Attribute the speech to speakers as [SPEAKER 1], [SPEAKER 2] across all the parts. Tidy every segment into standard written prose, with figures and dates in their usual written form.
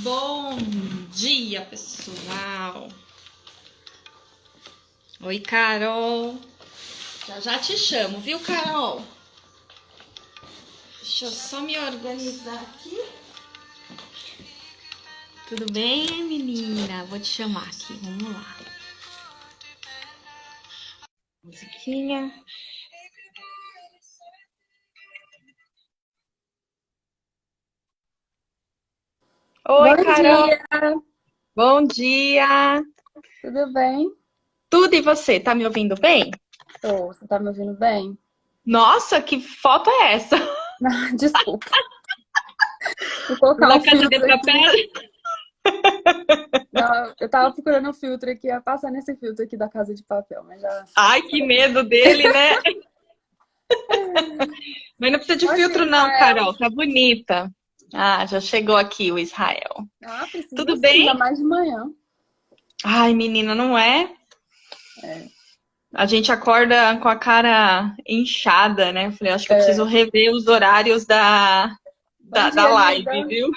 [SPEAKER 1] Bom dia, pessoal. Oi, Carol. Já já te chamo, viu, Carol? Deixa eu só me organizar aqui. Tudo bem, menina? Vou te chamar aqui. Vamos lá. Musiquinha. Oi,
[SPEAKER 2] Bom
[SPEAKER 1] Carol.
[SPEAKER 2] dia,
[SPEAKER 1] Bom dia.
[SPEAKER 2] tudo bem?
[SPEAKER 1] Tudo e você? Tá me ouvindo bem?
[SPEAKER 2] Tô, você tá me ouvindo bem?
[SPEAKER 1] Nossa, que foto é essa?
[SPEAKER 2] Desculpa, vou colocar
[SPEAKER 1] Na
[SPEAKER 2] um
[SPEAKER 1] Casa de
[SPEAKER 2] filtro aqui.
[SPEAKER 1] Papel?
[SPEAKER 2] Não, eu tava procurando um filtro aqui, ia passar nesse filtro aqui da Casa de Papel, mas já...
[SPEAKER 1] Ai, que medo dele, né? Mas não precisa de
[SPEAKER 2] Bom dia,
[SPEAKER 1] filtro não,
[SPEAKER 2] Israel.
[SPEAKER 1] Carol. Tá bonita. Ah, já chegou aqui o Israel.
[SPEAKER 2] Ah, precisa
[SPEAKER 1] Tudo
[SPEAKER 2] sim, ainda
[SPEAKER 1] bem?
[SPEAKER 2] mais de manhã.
[SPEAKER 1] Ai, menina, não é?
[SPEAKER 2] É,
[SPEAKER 1] A gente acorda com a cara inchada, né? Eu falei, acho que eu preciso
[SPEAKER 2] é.
[SPEAKER 1] rever os horários da,
[SPEAKER 2] Bom
[SPEAKER 1] da, da
[SPEAKER 2] dia,
[SPEAKER 1] live,
[SPEAKER 2] amiga.
[SPEAKER 1] viu?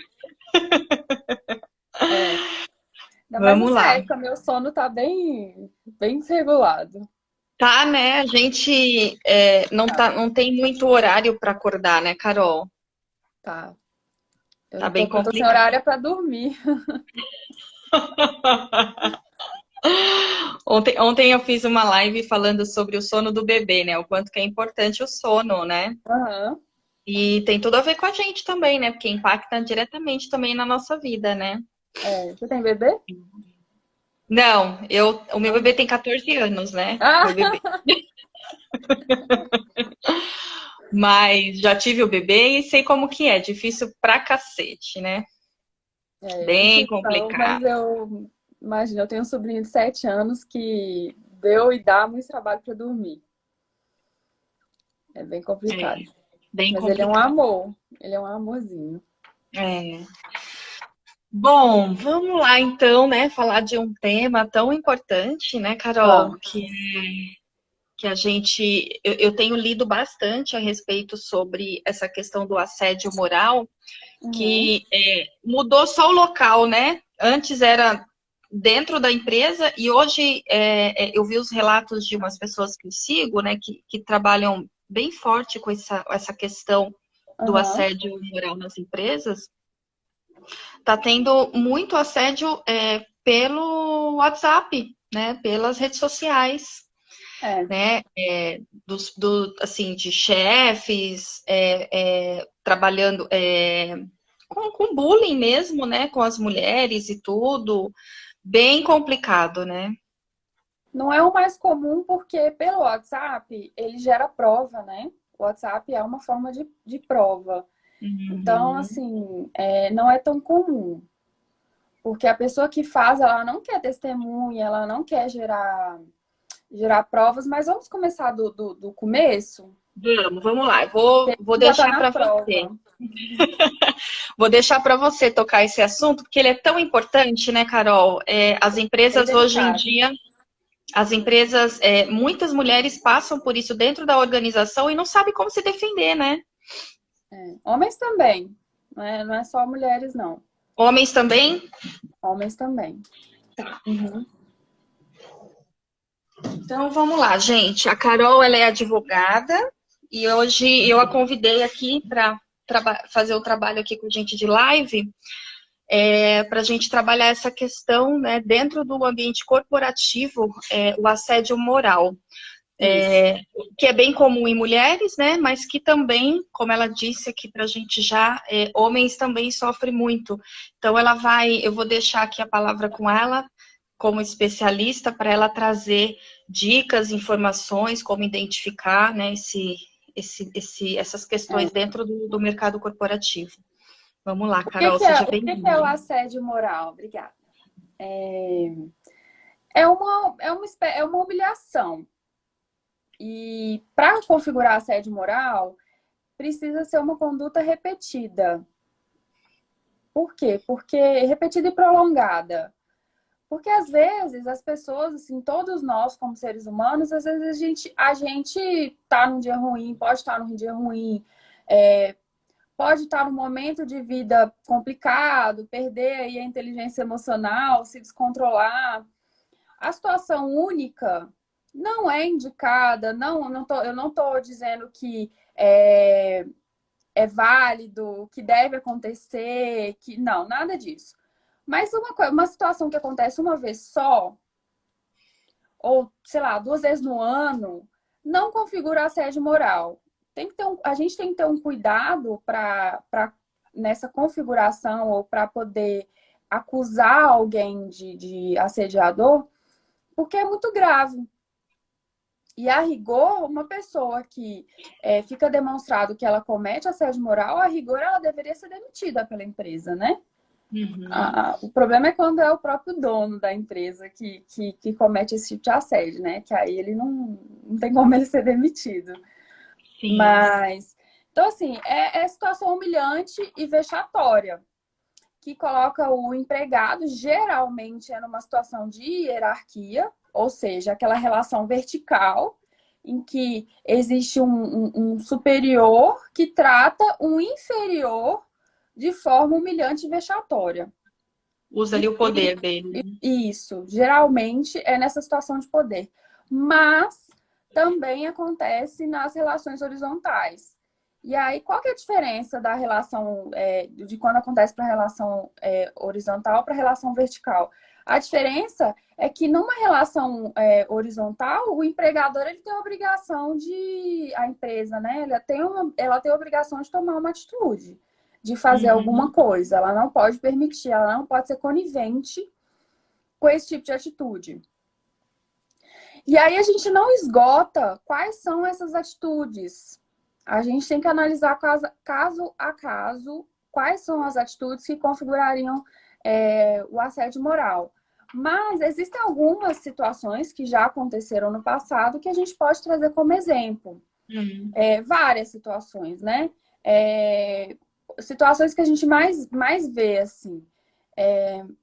[SPEAKER 2] É, ainda mais
[SPEAKER 1] Vamos
[SPEAKER 2] nessa
[SPEAKER 1] lá.
[SPEAKER 2] época, meu sono tá bem desregulado.
[SPEAKER 1] Tá, né? A gente
[SPEAKER 2] Tá,
[SPEAKER 1] não tem muito horário para acordar, né, Carol?
[SPEAKER 2] tá. Eu
[SPEAKER 1] Tá
[SPEAKER 2] não
[SPEAKER 1] bem
[SPEAKER 2] tô, eu tô sem
[SPEAKER 1] complicado.
[SPEAKER 2] horário pra dormir.
[SPEAKER 1] Ontem eu fiz uma live falando sobre o sono do bebê, né? O quanto que é importante o sono, né?
[SPEAKER 2] Aham.
[SPEAKER 1] E tem tudo a ver com a gente também, né? Porque impacta diretamente também na nossa vida, né?
[SPEAKER 2] É, você tem bebê?
[SPEAKER 1] Não, o meu
[SPEAKER 2] Não.
[SPEAKER 1] bebê tem 14 anos, né? Meu bebê.
[SPEAKER 2] Ah!
[SPEAKER 1] Mas já tive o bebê e sei como que é. Difícil pra cacete, né?
[SPEAKER 2] É, eu
[SPEAKER 1] Bem
[SPEAKER 2] tive não, mas
[SPEAKER 1] complicado.
[SPEAKER 2] eu imagino, eu tenho um sobrinho de 7 anos que deu e dá muito trabalho para dormir. É bem complicado.
[SPEAKER 1] É, bem
[SPEAKER 2] Mas ele é um
[SPEAKER 1] complicado.
[SPEAKER 2] amor, ele é um amorzinho.
[SPEAKER 1] É. Bom, vamos lá então, né? Falar de um tema tão importante, né, Carol?
[SPEAKER 2] Vamos.
[SPEAKER 1] Que a gente. Eu tenho lido bastante a respeito sobre essa questão do assédio moral,
[SPEAKER 2] Uhum,
[SPEAKER 1] que mudou só o local, né? Antes era dentro da empresa e hoje eu vi os relatos de umas pessoas que eu sigo, né, que trabalham bem forte com essa questão do
[SPEAKER 2] aham.
[SPEAKER 1] assédio moral nas empresas. Tá tendo muito assédio pelo WhatsApp, né, pelas redes sociais,
[SPEAKER 2] É.
[SPEAKER 1] né, assim, de chefes trabalhando com bullying mesmo, né, com as mulheres e tudo, bem complicado, né?
[SPEAKER 2] Não é o mais comum porque pelo WhatsApp ele gera prova, né? O WhatsApp é uma forma de prova. Então,
[SPEAKER 1] Uhum.
[SPEAKER 2] assim, não é tão comum. Porque a pessoa que faz, ela não quer testemunha, ela não quer gerar provas, mas vamos começar do começo,
[SPEAKER 1] Vamos lá. Vou
[SPEAKER 2] que já está
[SPEAKER 1] deixar
[SPEAKER 2] na
[SPEAKER 1] para você.
[SPEAKER 2] prova.
[SPEAKER 1] Vou deixar para você tocar esse assunto, porque ele é tão importante, né, Carol? As
[SPEAKER 2] Bem
[SPEAKER 1] empresas hoje em
[SPEAKER 2] delicado.
[SPEAKER 1] dia, muitas mulheres passam por isso dentro da organização e não sabem como se defender, né?
[SPEAKER 2] Homens também, não é só mulheres, não.
[SPEAKER 1] Homens também?
[SPEAKER 2] Homens também. Uhum.
[SPEAKER 1] Então vamos lá, gente. A Carol, ela é advogada e hoje eu a convidei aqui para fazer o trabalho aqui com a gente de live, para a gente trabalhar essa questão, né, dentro do ambiente corporativo, o assédio moral.
[SPEAKER 2] Isso.
[SPEAKER 1] Que é bem comum em mulheres, né? Mas que também, como ela disse aqui para a gente já, homens também sofrem muito. Então eu vou deixar aqui a palavra com ela, como especialista, para ela trazer dicas, informações, como identificar, né, essas questões
[SPEAKER 2] É.
[SPEAKER 1] dentro do mercado corporativo. Vamos lá,
[SPEAKER 2] O que
[SPEAKER 1] Carol,
[SPEAKER 2] que é,
[SPEAKER 1] seja
[SPEAKER 2] o que que é o
[SPEAKER 1] bem-vinda.
[SPEAKER 2] assédio moral? Obrigada. É uma humilhação. E para configurar assédio moral, precisa ser uma conduta repetida. Por quê? Porque repetida e prolongada. Porque às vezes as pessoas, assim, todos nós como seres humanos, às vezes a gente tá num dia ruim, pode estar num dia ruim, pode estar num momento de vida complicado, perder aí a inteligência emocional, se descontrolar. A situação única não é indicada, eu não estou dizendo que é válido, que deve acontecer, que não, nada disso. Mas uma situação que acontece uma vez só, ou, sei lá, 2 vezes no ano, não configura assédio moral. A gente tem que ter um cuidado para nessa configuração ou para poder acusar alguém de assediador, porque é muito grave. E a rigor, uma pessoa que fica demonstrado que ela comete assédio moral, a rigor ela deveria ser demitida pela empresa, né?
[SPEAKER 1] Uhum.
[SPEAKER 2] O problema é quando é o próprio dono da empresa que comete esse tipo de assédio, né? Que aí ele não tem como ele ser demitido.
[SPEAKER 1] Sim.
[SPEAKER 2] Mas, então assim, é situação humilhante e vexatória, que coloca o empregado, geralmente é numa situação de hierarquia, ou seja, aquela relação vertical, em que existe um superior que trata um inferior de forma humilhante e vexatória.
[SPEAKER 1] Usa ali o poder dele.
[SPEAKER 2] Isso, geralmente é nessa situação de poder. Mas também acontece nas relações horizontais. E aí, qual que é a diferença da relação, de quando acontece para a relação horizontal para a relação vertical? A diferença é que numa relação horizontal, o empregador ele tem a obrigação a empresa, né? Ela tem a obrigação de tomar uma atitude, de fazer alguma coisa. Ela não pode permitir, ela não pode ser conivente com esse tipo de atitude. E aí a gente não esgota quais são essas atitudes. A gente tem que analisar caso a caso quais são as atitudes que configurariam o assédio moral. Mas existem algumas situações que já aconteceram no passado que a gente pode trazer como exemplo. Várias situações, né? Situações que a gente mais vê, assim.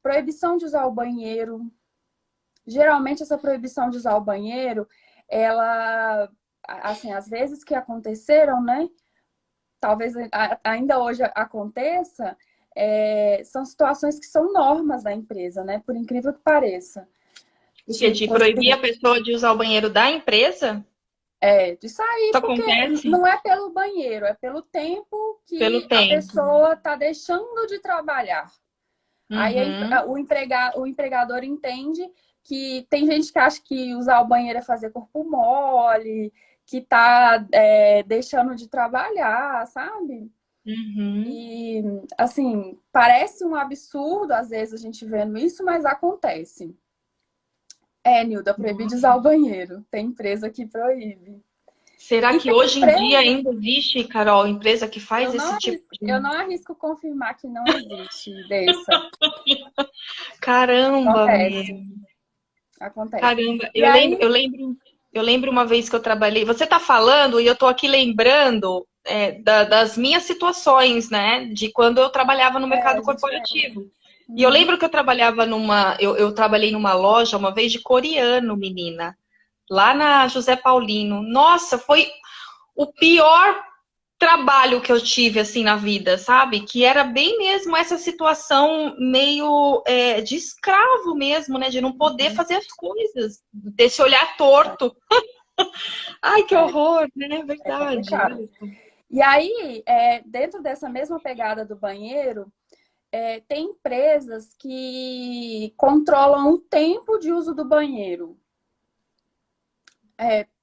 [SPEAKER 2] Proibição de usar o banheiro. Geralmente, essa proibição de usar o banheiro, ela, assim, às vezes que aconteceram, né? Talvez ainda hoje aconteça, são situações que são normas da empresa, né? Por incrível que pareça.
[SPEAKER 1] De proibir a pessoa de usar o banheiro da empresa?
[SPEAKER 2] De sair,
[SPEAKER 1] Isso
[SPEAKER 2] porque
[SPEAKER 1] acontece?
[SPEAKER 2] não é pelo banheiro, é pelo tempo que a
[SPEAKER 1] tempo.
[SPEAKER 2] pessoa está deixando de trabalhar. Aí o empregador entende que tem gente que acha que usar o banheiro é fazer corpo mole, que tá deixando de trabalhar, sabe? E, assim, parece um absurdo, às vezes, a gente vendo isso, mas acontece. Nilda, proibir de usar o banheiro. Tem empresa que proíbe.
[SPEAKER 1] Será que hoje em dia ainda existe, Carol, empresa que faz esse tipo de...
[SPEAKER 2] Eu não arrisco confirmar que não existe dessa.
[SPEAKER 1] Caramba,
[SPEAKER 2] Acontece.
[SPEAKER 1] Caramba, eu lembro uma vez que eu trabalhei. Você tá falando e eu tô aqui lembrando das minhas situações, né? De quando eu trabalhava no mercado corporativo. E eu lembro que eu trabalhava eu trabalhei numa loja uma vez de coreano, menina, lá na José Paulino. Nossa, foi o pior trabalho que eu tive assim na vida, sabe? Que era bem mesmo essa situação meio de escravo mesmo, né? De não poder fazer as coisas, desse olhar torto. Ai, que horror, né? Verdade.
[SPEAKER 2] E aí, dentro dessa mesma pegada do banheiro, tem empresas que controlam o tempo de uso do banheiro.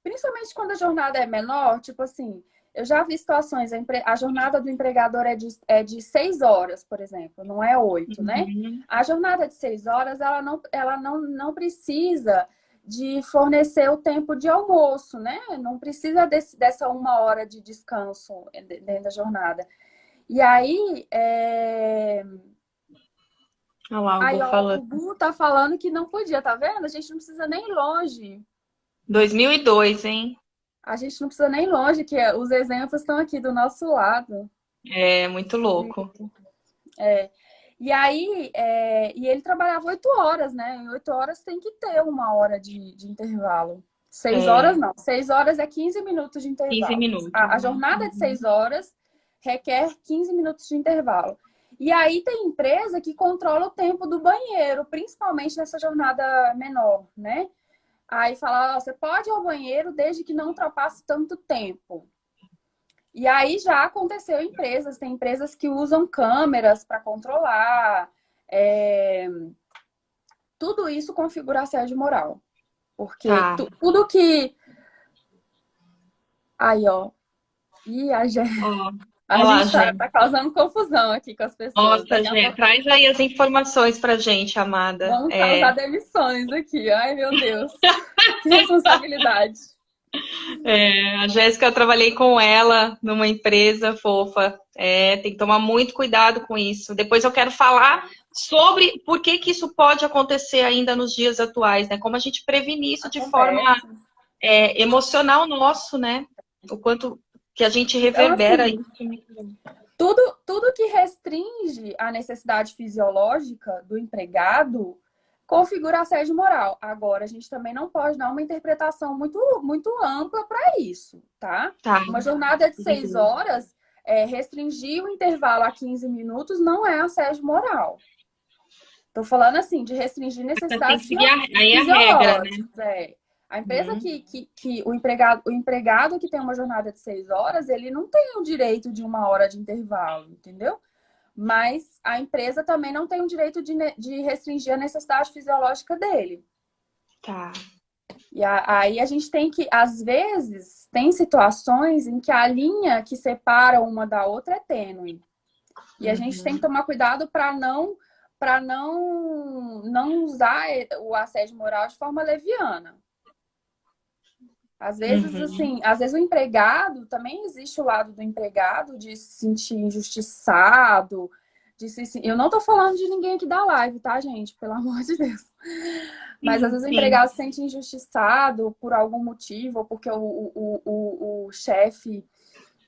[SPEAKER 2] Principalmente quando a jornada é menor, tipo assim, eu já vi situações, a jornada do empregador é de 6 horas, por exemplo, não é 8, né? A jornada de 6 horas, ela não precisa de fornecer o tempo de almoço, né? Não precisa dessa 1 hora de descanso dentro da jornada. E aí, o Bu tá falando que não podia, tá vendo? A gente não precisa nem ir longe.
[SPEAKER 1] 2002, hein?
[SPEAKER 2] A gente não precisa nem ir longe, que os exemplos estão aqui do nosso lado.
[SPEAKER 1] É, muito louco.
[SPEAKER 2] E aí, e ele trabalhava 8 horas, né? Em 8 horas tem que ter 1 hora de intervalo. 6 horas não. 6 horas é 15 minutos de intervalo.
[SPEAKER 1] 15 minutos.
[SPEAKER 2] A jornada de 6 horas requer 15 minutos de intervalo. E aí tem empresa que controla o tempo do banheiro, principalmente nessa jornada menor, né? Aí fala, ó, você pode ir ao banheiro desde que não ultrapasse tanto tempo. E aí já aconteceu em empresas, tem empresas que usam câmeras para controlar. Tudo isso configura assédio moral. Porque
[SPEAKER 1] Tá.
[SPEAKER 2] tudo que... Aí, ó. E
[SPEAKER 1] Ó,
[SPEAKER 2] a
[SPEAKER 1] olá,
[SPEAKER 2] gente
[SPEAKER 1] Gê.
[SPEAKER 2] tá causando confusão aqui com as pessoas.
[SPEAKER 1] Nossa,
[SPEAKER 2] Daqui a
[SPEAKER 1] Gê,
[SPEAKER 2] pouco
[SPEAKER 1] traz aí as informações pra gente, amada.
[SPEAKER 2] vamos causar demissões aqui. Ai, meu Deus. Que responsabilidade.
[SPEAKER 1] A Jéssica, eu trabalhei com ela numa empresa fofa. Tem que tomar muito cuidado com isso. Depois eu quero falar sobre por que que isso pode acontecer ainda nos dias atuais, né? Como a gente prevenir isso de forma
[SPEAKER 2] Acontece.
[SPEAKER 1] emocional nosso, né? O quanto que a gente
[SPEAKER 2] Então,
[SPEAKER 1] reverbera
[SPEAKER 2] assim,
[SPEAKER 1] isso.
[SPEAKER 2] tudo que restringe a necessidade fisiológica do empregado configura assédio moral. Agora, a gente também não pode dar uma interpretação muito ampla para isso, tá?
[SPEAKER 1] Tá.
[SPEAKER 2] Uma jornada de 6 horas, restringir o intervalo a 15 minutos não é assédio moral. Tô falando assim, de restringir
[SPEAKER 1] Você tem que
[SPEAKER 2] necessidades
[SPEAKER 1] seguir aí a regra, né?
[SPEAKER 2] fisiológicas. A empresa que o empregado que tem uma jornada de 6 horas, ele não tem o direito de 1 hora de intervalo, entendeu? Mas a empresa também não tem o direito de restringir a necessidade fisiológica dele.
[SPEAKER 1] Tá.
[SPEAKER 2] E aí a gente tem que, às vezes, tem situações em que a linha que separa uma da outra é tênue. E a gente tem que tomar cuidado para não usar o assédio moral de forma leviana. Às vezes, assim, às vezes o empregado, também existe o lado do empregado de se sentir injustiçado, eu não tô falando de ninguém aqui da live, tá, gente? Pelo amor de Deus. Mas às vezes o empregado se sente injustiçado por algum motivo, ou porque o chefe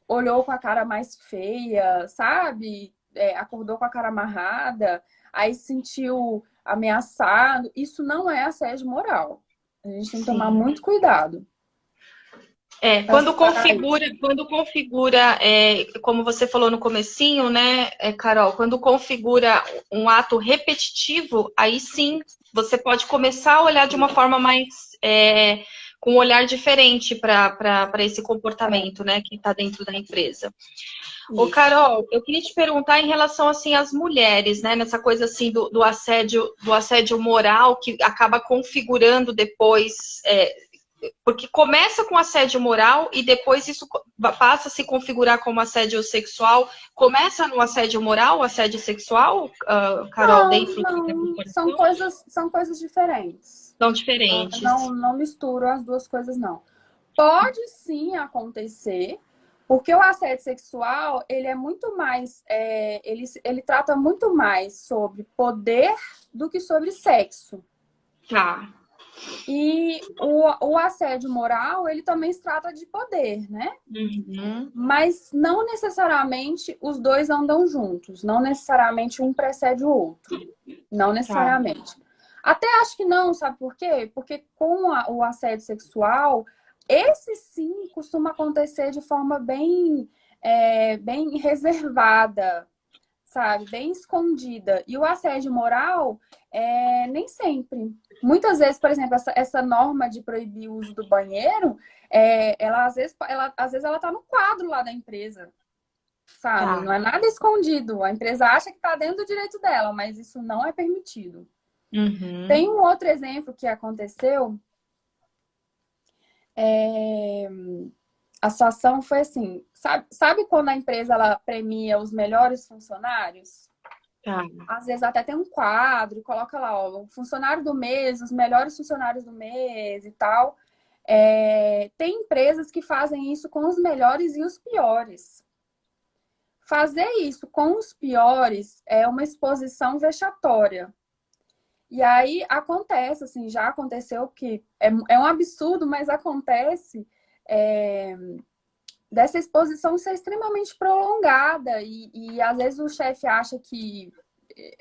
[SPEAKER 2] olhou com a cara mais feia, sabe? Acordou com a cara amarrada, aí se sentiu ameaçado. Isso não é assédio moral. A gente tem que tomar muito cuidado.
[SPEAKER 1] Quando configura, como você falou no comecinho, né, Carol, quando configura um ato repetitivo, aí sim você pode começar a olhar de uma forma mais, com um olhar diferente para esse comportamento, né, que está dentro da empresa. Ô, Carol, eu queria te perguntar em relação assim às mulheres, né, nessa coisa assim do assédio moral que acaba configurando depois. Porque começa com assédio moral e depois isso passa a se configurar como assédio sexual. Começa no assédio moral, assédio sexual, Carol,
[SPEAKER 2] Não,
[SPEAKER 1] dentro da
[SPEAKER 2] não.
[SPEAKER 1] corporação?
[SPEAKER 2] São coisas diferentes.
[SPEAKER 1] São diferentes.
[SPEAKER 2] Não misturo as duas coisas, não. Pode sim acontecer, porque o assédio sexual, ele é muito mais... ele trata muito mais sobre poder do que sobre sexo.
[SPEAKER 1] Tá.
[SPEAKER 2] E o assédio moral, ele também se trata de poder, né? Mas não necessariamente os dois andam juntos. Não necessariamente um precede o outro. Não necessariamente. Até acho que não, sabe por quê? Porque com o assédio sexual, esse sim costuma acontecer de forma bem reservada, sabe? Bem escondida. E o assédio moral, nem sempre. Muitas vezes, por exemplo, essa norma de proibir o uso do banheiro, às vezes ela tá no quadro lá da empresa, sabe? Não é nada escondido. A empresa acha que tá dentro do direito dela, mas isso não é permitido. Tem um outro exemplo que aconteceu. A situação foi assim, sabe quando a empresa ela premia os melhores funcionários? Às vezes até tem um quadro, coloca lá, ó, o funcionário do mês, os melhores funcionários do mês e tal. Tem empresas que fazem isso com os melhores e os piores. Fazer isso com os piores é uma exposição vexatória. E aí acontece, assim, já aconteceu que é um absurdo, mas acontece dessa exposição ser extremamente prolongada e às vezes o chefe acha que,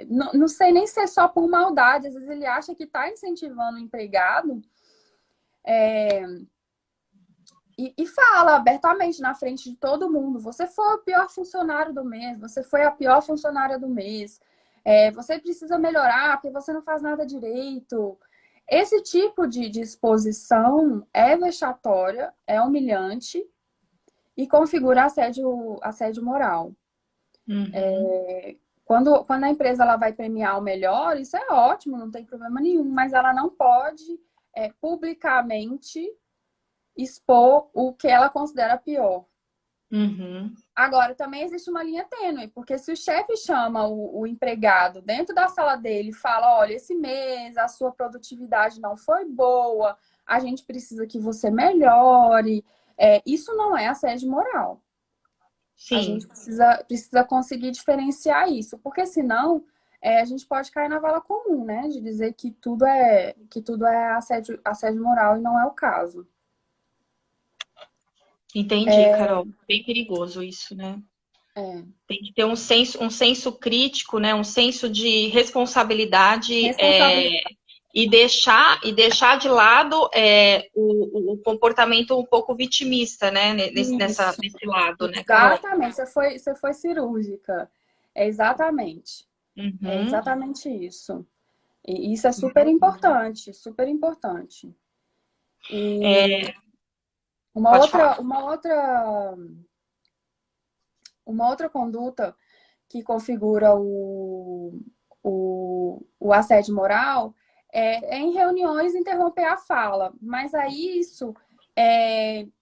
[SPEAKER 2] não sei nem se é só por maldade, às vezes ele acha que está incentivando o empregado e fala abertamente na frente de todo mundo: você foi o pior funcionário do mês, você foi a pior funcionária do mês, você precisa melhorar porque você não faz nada direito. Esse tipo de exposição é vexatória, é humilhante e configura assédio moral. Quando a empresa ela vai premiar o melhor, isso é ótimo, não tem problema nenhum, mas ela não pode publicamente expor o que ela considera pior. Agora, também existe uma linha tênue, porque se o chefe chama o empregado dentro da sala dele e fala: olha, esse mês a sua produtividade não foi boa, a gente precisa que você melhore, isso não é assédio moral.
[SPEAKER 1] Sim.
[SPEAKER 2] A gente precisa conseguir diferenciar isso, porque senão a gente pode cair na vala comum, né? De dizer que tudo é assédio moral e não é o caso.
[SPEAKER 1] Entendi, Carol. Bem perigoso isso, né? Tem que ter um senso crítico, né? Um senso de responsabilidade, e deixar de lado o comportamento um pouco vitimista, né? Nesse lado, né, Carol?
[SPEAKER 2] Exatamente, você foi cirúrgica. É exatamente. É exatamente isso. E isso é super importante, super importante. E uma outra conduta que configura o assédio moral é em reuniões interromper a fala. Mas aí isso,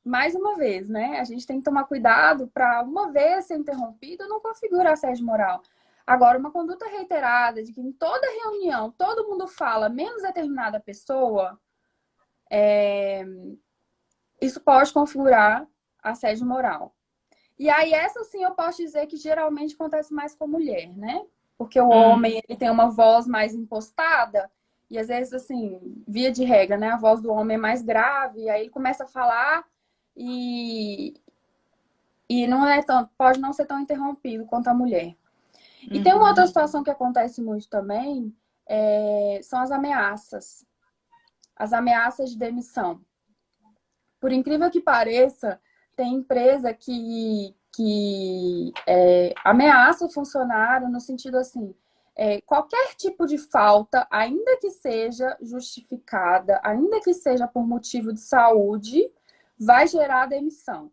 [SPEAKER 2] mais uma vez, né? A gente tem que tomar cuidado para, uma vez ser interrompido, não configura assédio moral. Agora, uma conduta reiterada de que em toda reunião todo mundo fala, menos determinada pessoa, isso pode configurar assédio moral. E aí, essa sim eu posso dizer que geralmente acontece mais com mulher, né? Porque o homem ele tem uma voz mais impostada, e às vezes, assim, via de regra, né? A voz do homem é mais grave, e aí ele começa a falar e não pode não ser tão interrompido quanto a mulher. E tem uma outra situação que acontece muito também, são as ameaças. As ameaças de demissão. Por incrível que pareça, tem empresa que ameaça o funcionário no sentido assim, qualquer tipo de falta, ainda que seja justificada, ainda que seja por motivo de saúde, vai gerar demissão.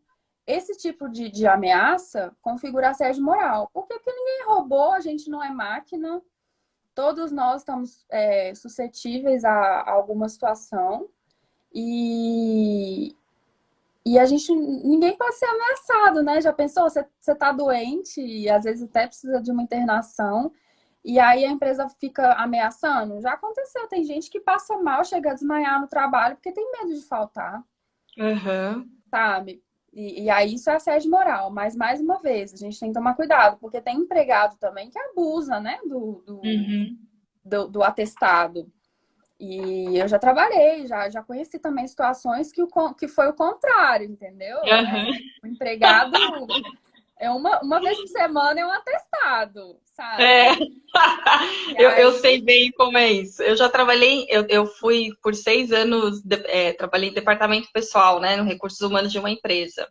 [SPEAKER 2] Esse tipo de ameaça configura assédio moral. Por quê? Porque ninguém roubou, a gente não é máquina, todos nós estamos suscetíveis a alguma situação e ninguém pode ser ameaçado, né? Já pensou? Você tá doente e às vezes até precisa de uma internação e aí a empresa fica ameaçando? Já aconteceu, tem gente que passa mal, chega a desmaiar no trabalho porque tem medo de faltar, sabe? E aí isso é assédio moral, mas mais uma vez, a gente tem que tomar cuidado, porque tem empregado também que abusa, né? Do atestado. E eu já trabalhei, já conheci também situações que foi o contrário, entendeu? O empregado uma vez por semana é um atestado, sabe?
[SPEAKER 1] Eu sei bem como é isso. Eu já trabalhei, eu fui por 6 anos, trabalhei em departamento pessoal, né, no recursos humanos de uma empresa.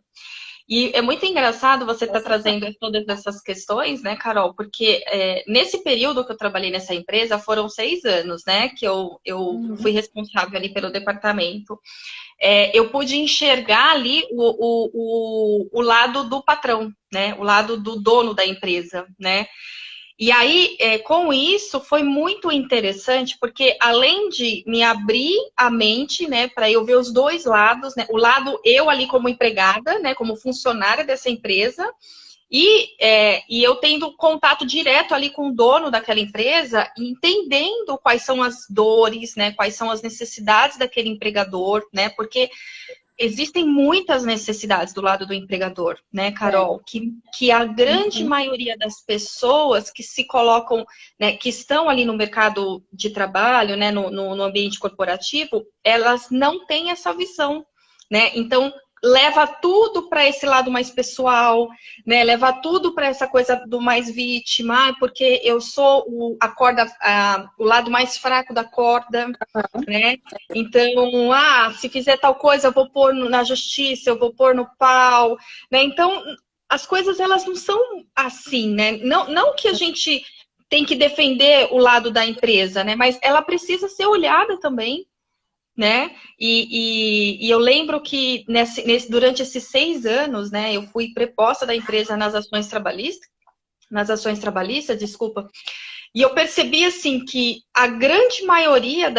[SPEAKER 1] E é muito engraçado você estar trazendo todas essas questões, né, Carol? Porque nesse período que eu trabalhei nessa empresa, foram 6 anos, né, que eu fui responsável ali pelo departamento. Eu pude enxergar ali o lado do patrão, né, o lado do dono da empresa, né? E aí, com isso, foi muito interessante, porque além de me abrir a mente, né, para eu ver os dois lados, né, o lado eu ali como empregada, né, como funcionária dessa empresa, e eu tendo contato direto ali com o dono daquela empresa, entendendo quais são as dores, né, quais são as necessidades daquele empregador, né, porque existem muitas necessidades do lado do empregador, né, Carol? Que a grande maioria das pessoas que se colocam, né, que estão ali no mercado de trabalho, né, no ambiente corporativo, elas não têm essa visão, né? Então, leva tudo para esse lado mais pessoal, né? Leva tudo para essa coisa do mais vítima, porque eu sou o lado mais fraco da corda, né? Então, se fizer tal coisa, eu vou pôr na justiça, eu vou pôr no pau, né? Então, as coisas elas não são assim, né? Não que a gente tem que defender o lado da empresa, né? Mas ela precisa ser olhada também, né? E eu lembro que durante esses 6 anos, né, eu fui preposta da empresa nas ações trabalhistas, desculpa, e eu percebi assim que a grande maioria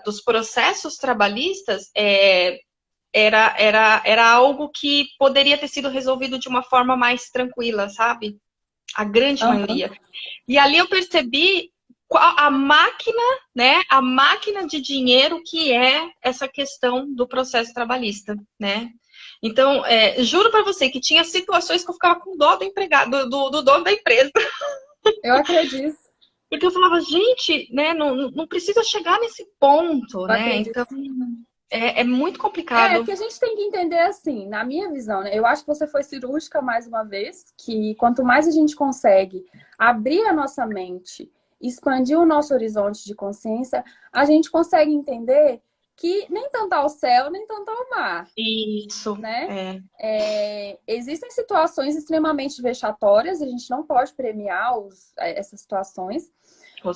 [SPEAKER 1] dos processos trabalhistas era algo que poderia ter sido resolvido de uma forma mais tranquila, sabe? A grande maioria. E ali eu percebi a máquina, né? A máquina de dinheiro que é essa questão do processo trabalhista, né? Então, juro para você que tinha situações que eu ficava com dó do empregado, do dono da empresa.
[SPEAKER 2] Eu acredito.
[SPEAKER 1] Porque eu falava, gente, né? Não precisa chegar nesse ponto,
[SPEAKER 2] Eu
[SPEAKER 1] né?
[SPEAKER 2] acredito.
[SPEAKER 1] Então, é muito complicado.
[SPEAKER 2] Que a gente tem que entender assim, na minha visão, né? Eu acho que você foi cirúrgica mais uma vez, que quanto mais a gente consegue abrir a nossa mente, expandir o nosso horizonte de consciência, a gente consegue entender que nem tanto ao céu, nem tanto ao mar.
[SPEAKER 1] Isso,
[SPEAKER 2] né? Existem situações extremamente vexatórias, a gente não pode premiar essas situações,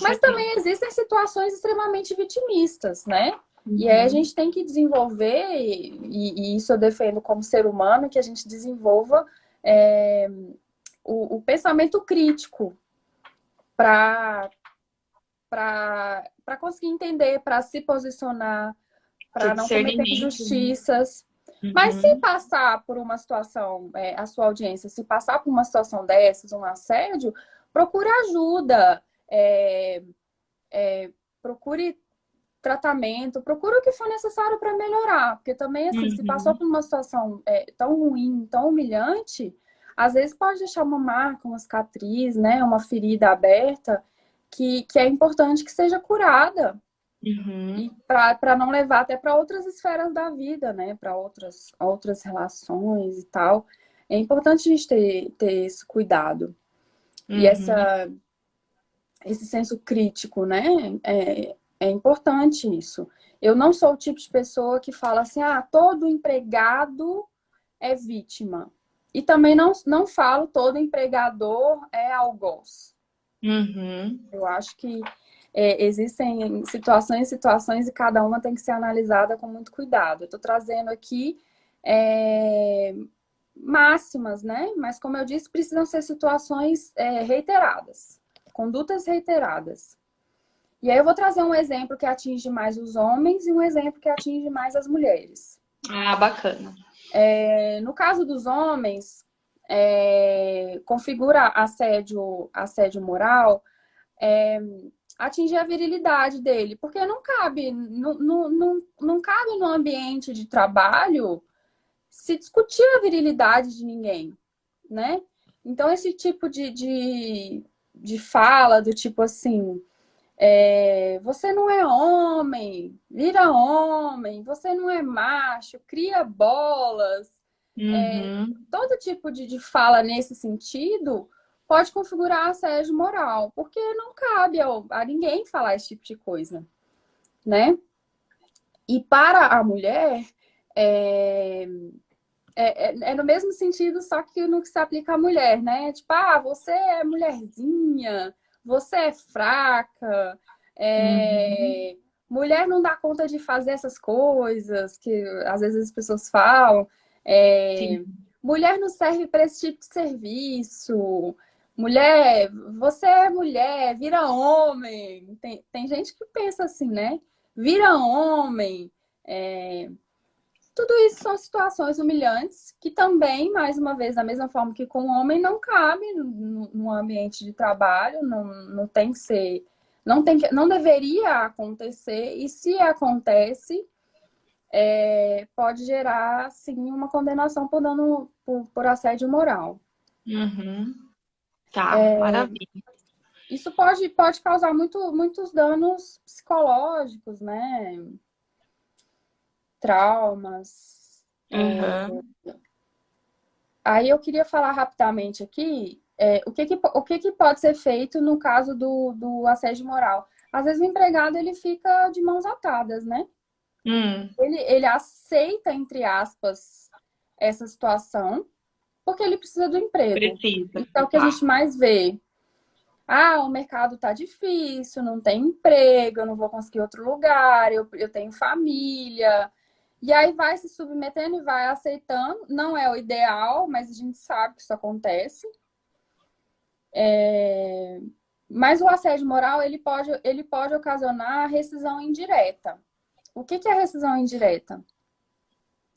[SPEAKER 2] mas também existem situações extremamente vitimistas, né? E aí a gente tem que desenvolver, e isso eu defendo como ser humano, que a gente desenvolva o pensamento crítico para conseguir entender, para se posicionar, para não cometer injustiças. Mas se passar por uma situação, a sua audiência, se passar por uma situação dessas, um assédio, procure ajuda, procure tratamento, procure o que for necessário para melhorar. Porque também, assim, se passou por uma situação tão ruim, tão humilhante, às vezes pode deixar uma marca, uma cicatriz, né? Uma ferida aberta, que é importante que seja curada. E para não levar até para outras esferas da vida, né? Para outras relações e tal. É importante a gente ter esse cuidado. E esse senso crítico, né? É importante isso. Eu não sou o tipo de pessoa que fala assim, todo empregado é vítima. E também não falo todo empregador é algoz. Eu acho que existem situações e cada uma tem que ser analisada com muito cuidado. Eu estou trazendo aqui máximas, né? Mas, como eu disse, precisam ser situações reiteradas, condutas reiteradas. E aí eu vou trazer um exemplo que atinge mais os homens e um exemplo que atinge mais as mulheres.
[SPEAKER 1] Bacana.
[SPEAKER 2] No caso dos homens, configura assédio moral, atingir a virilidade dele, porque não cabe no ambiente de trabalho se discutir a virilidade de ninguém, né? Então, esse tipo de fala do tipo assim, você não é homem, vira homem, você não é macho, cria bolas. Todo tipo de fala nesse sentido pode configurar assédio moral, porque não cabe a ninguém falar esse tipo de coisa, né? E para a mulher, no mesmo sentido, só que no que se aplica à mulher, né? Tipo, você é mulherzinha, você é fraca, mulher não dá conta de fazer essas coisas que às vezes as pessoas falam. Mulher não serve para esse tipo de serviço. Mulher, você é mulher, vira homem. Tem gente que pensa assim, né? Vira homem. Tudo isso são situações humilhantes que também, mais uma vez, da mesma forma que com o homem, não cabe no ambiente de trabalho, não tem que ser, não deveria acontecer, e se acontece, pode gerar, sim, uma condenação por assédio moral.
[SPEAKER 1] Tá, maravilha.
[SPEAKER 2] Isso pode causar muitos danos psicológicos, né? Traumas.
[SPEAKER 1] Uhum.
[SPEAKER 2] Aí eu queria falar rapidamente aqui o que que pode ser feito no caso do assédio moral. Às vezes o empregado ele fica de mãos atadas, né? Ele aceita, entre aspas, essa situação porque ele precisa do emprego.
[SPEAKER 1] Precisa.
[SPEAKER 2] Isso é o que a
[SPEAKER 1] Tá.
[SPEAKER 2] gente mais vê. Ah, o mercado tá difícil, não tem emprego, eu não vou conseguir outro lugar, eu tenho família. E aí vai se submetendo e vai aceitando. Não é o ideal, mas a gente sabe que isso acontece. Mas o assédio moral, ele pode ocasionar rescisão indireta. O que que é rescisão indireta?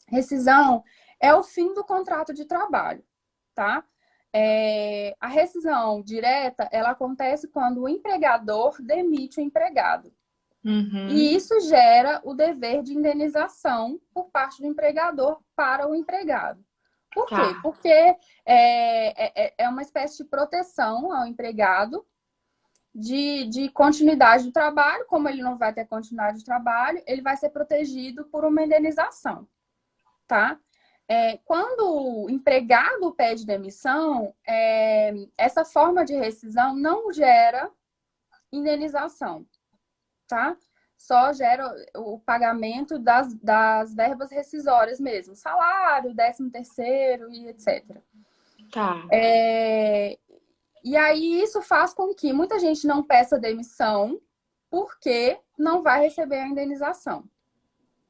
[SPEAKER 2] Rescisão é o fim do contrato de trabalho, tá? A rescisão direta, ela acontece quando o empregador demite o empregado. E isso gera o dever de indenização por parte do empregador para o empregado. Por quê?
[SPEAKER 1] Tá.
[SPEAKER 2] Porque é uma espécie de proteção ao empregado de continuidade do trabalho. Como ele não vai ter continuidade de trabalho, ele vai ser protegido por uma indenização, tá? Quando o empregado pede demissão, essa forma de rescisão não gera indenização, tá? Só gera o pagamento das verbas rescisórias mesmo, salário, 13º e etc.
[SPEAKER 1] Tá.
[SPEAKER 2] E aí isso faz com que muita gente não peça demissão porque não vai receber a indenização,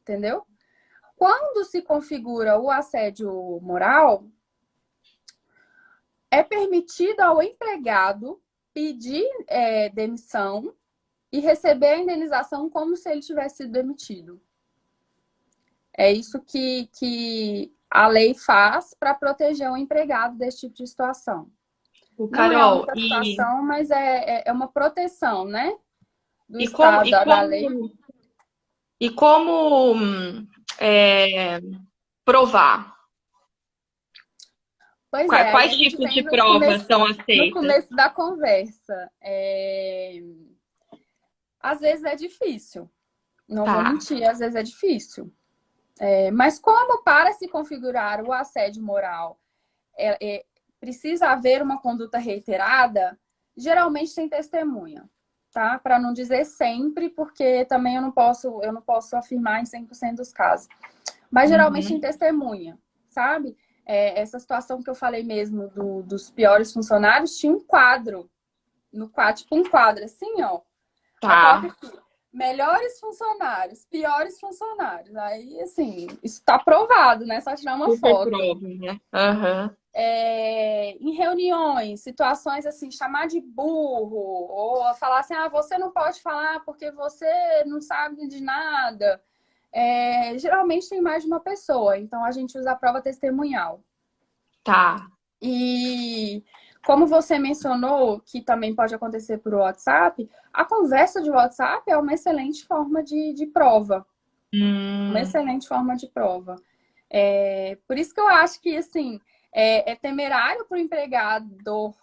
[SPEAKER 2] entendeu? Quando se configura o assédio moral, é permitido ao empregado pedir demissão e receber a indenização como se ele tivesse sido demitido. É isso que a lei faz para proteger o empregado desse tipo de situação. Não é a
[SPEAKER 1] Carol,
[SPEAKER 2] única situação, mas é uma proteção, né? Do
[SPEAKER 1] e como,
[SPEAKER 2] Estado,
[SPEAKER 1] e
[SPEAKER 2] da lei.
[SPEAKER 1] como, e como é, provar?
[SPEAKER 2] Pois é, aí
[SPEAKER 1] Quais
[SPEAKER 2] a gente
[SPEAKER 1] tipos
[SPEAKER 2] vem
[SPEAKER 1] de provas são
[SPEAKER 2] no
[SPEAKER 1] aceitas?
[SPEAKER 2] começo da conversa. Às vezes é difícil, não vou
[SPEAKER 1] Tá.
[SPEAKER 2] mentir, às vezes é difícil. Mas como para se configurar o assédio moral precisa haver uma conduta reiterada, geralmente tem testemunha, tá? Para não dizer sempre, porque também eu não posso afirmar em 100% dos casos. Mas geralmente tem testemunha, sabe? Essa situação que eu falei mesmo dos piores funcionários, tinha um quadro, no quadro, tipo um quadro assim, ó. Aí coloca
[SPEAKER 1] Tá.
[SPEAKER 2] aqui, melhores funcionários, piores funcionários. Aí, assim, isso tá provado, né? Só tirar uma
[SPEAKER 1] Super
[SPEAKER 2] foto.
[SPEAKER 1] prova, né? Aham.
[SPEAKER 2] Em reuniões, situações assim, chamar de burro, ou falar assim, você não pode falar porque você não sabe de nada. Geralmente tem mais de uma pessoa, então a gente usa a prova testemunhal.
[SPEAKER 1] Tá.
[SPEAKER 2] E como você mencionou, que também pode acontecer por WhatsApp, a conversa de WhatsApp é uma excelente forma de prova. Uma excelente forma de prova. Por isso que eu acho que, assim, é temerário para o empregador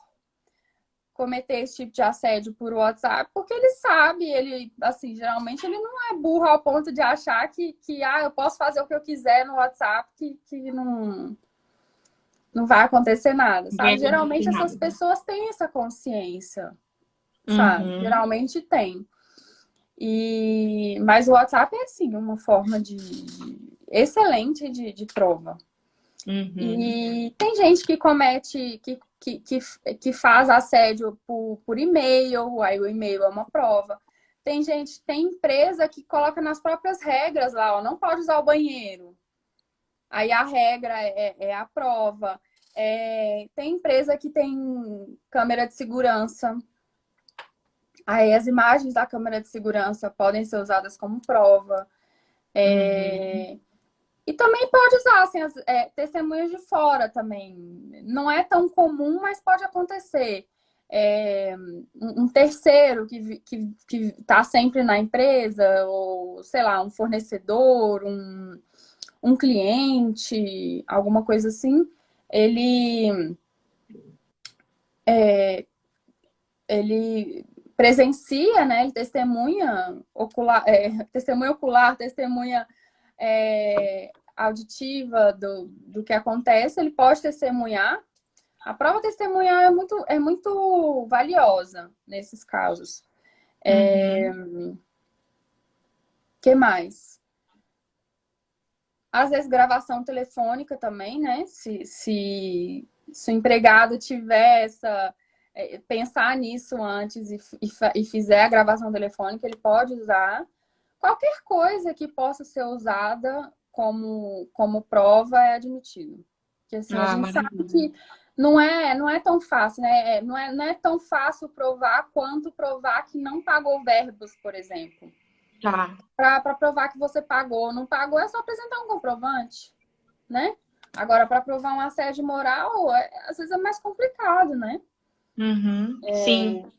[SPEAKER 2] cometer esse tipo de assédio por WhatsApp, porque ele sabe, ele, assim, geralmente ele não é burro ao ponto de achar que eu posso fazer o que eu quiser no WhatsApp, que não vai acontecer nada,
[SPEAKER 1] Não vai
[SPEAKER 2] sabe?
[SPEAKER 1] acontecer
[SPEAKER 2] Geralmente essas
[SPEAKER 1] nada.
[SPEAKER 2] pessoas têm essa consciência, sabe? Geralmente tem. Mas o WhatsApp é, assim, uma forma excelente de prova. E tem gente que comete, que faz assédio por e-mail, aí o e-mail é uma prova. Tem empresa que coloca nas próprias regras lá, ó, não pode usar o banheiro. Aí a regra é a prova. Tem empresa que tem câmera de segurança. Aí as imagens da câmera de segurança podem ser usadas como prova. E também pode usar assim, testemunhas de fora também. Não é tão comum, mas pode acontecer. Um terceiro que está sempre na empresa, ou sei lá, um fornecedor, um cliente, alguma coisa assim, ele presencia, né? Ele testemunha ocular, testemunha auditiva do que acontece, ele pode testemunhar. A prova testemunhal é muito valiosa nesses casos. Que mais? Às vezes gravação telefônica também, né? Se o empregado tiver pensar nisso antes e fizer a gravação telefônica, ele pode usar. Qualquer coisa que possa ser usada como prova é admitido. Porque assim, a gente sabe que não é tão fácil, né? Não é tão fácil provar quanto provar que não pagou verbos, por exemplo.
[SPEAKER 1] Tá.
[SPEAKER 2] Para provar que você pagou ou não pagou, é só apresentar um comprovante, né? Agora, para provar um assédio moral, às vezes é mais complicado, né?
[SPEAKER 1] Sim.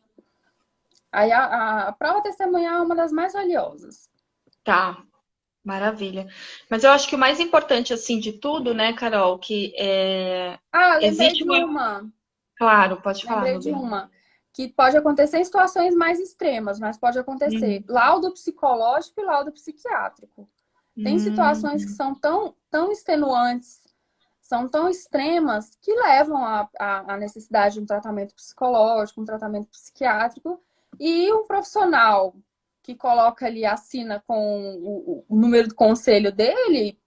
[SPEAKER 2] Aí a prova testemunhal é uma das mais valiosas.
[SPEAKER 1] Tá. Maravilha. Mas eu acho que o mais importante, assim, de tudo, né, Carol, que
[SPEAKER 2] Lembrei
[SPEAKER 1] existe
[SPEAKER 2] de uma.
[SPEAKER 1] Claro, pode falar,
[SPEAKER 2] Lembrei
[SPEAKER 1] meu
[SPEAKER 2] de
[SPEAKER 1] bem.
[SPEAKER 2] uma. Que pode acontecer em situações mais extremas, mas pode acontecer laudo psicológico e laudo psiquiátrico. Tem situações que são tão extenuantes, são tão extremas, que levam à necessidade de um tratamento psicológico, um tratamento psiquiátrico, e um profissional que coloca ali, assina com o número do conselho dele,